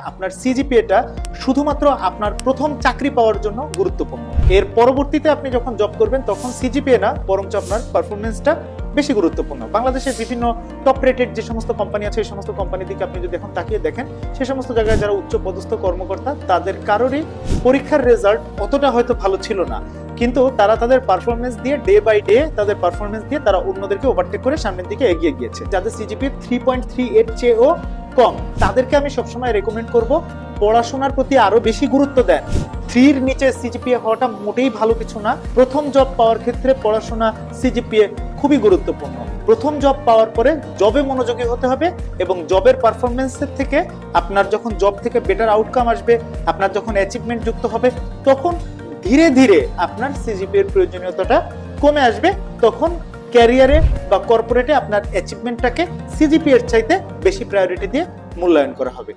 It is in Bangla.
আপনার সিজিপিএটা শুধুমাত্র আপনার প্রথম চাকরি পাওয়ার জন্য গুরুত্বপূর্ণ। এর পরবর্তীতে আপনি যখন জব করবেন তখন সিজিপিএ না, বরঞ্চ আপনার পারফরমেন্সটা বেশি গুরুত্বপূর্ণ। বাংলাদেশের বিভিন্ন টপ রেটেড যে সমস্ত কোম্পানি আছে এই সমস্ত কোম্পানির দিকে আপনি যদি এখন তাকিয়ে দেখেন, সে সমস্ত জায়গায় যারা উচ্চ পদস্থ কর্মকর্তা তাদের কারোরই পরীক্ষার রেজাল্ট অতটা হয়তো ভালো ছিল না, কিন্তু তারা তাদের পারফরমেন্স দিয়ে ডে বাই ডে তাদের পারফরমেন্স দিয়ে তারা অন্যদেরকে ওভারটেক করে সামনের দিকে এগিয়ে গিয়েছে। যাদের সিজিপিএ 3.38 চেয়েও কম, তাদেরকে আমি সবসময় রেকমেন্ড করব পড়াশোনার প্রতি আরো বেশি গুরুত্ব দেন। 3 এর নিচে সিজিপিএ হওয়াটা মোটেই ভালো কিছু না। প্রথম জব পাওয়ার ক্ষেত্রে পড়াশোনা সিজিপিএ খুবই গুরুত্বপূর্ণ। প্রথম জব পাওয়ার পরে জবে মনোযোগী হতে হবে এবং জবের পারফরমেন্সের থেকে আপনার যখন জব থেকে বেটার আউটকাম আসবে, আপনার যখন অ্যাচিভমেন্ট যুক্ত হবে, তখন ধীরে ধীরে আপনার সিজিপিএ এর প্রয়োজনীয়তাটা কমে আসবে। তখন ক্যারিয়ারে বা কর্পোরেটে আপনার অ্যাচিভমেন্টটাকে সিজিপিএ এর চাইতে বেশি প্রায়োরিটি দিয়ে মূল্যায়ন করা হবে।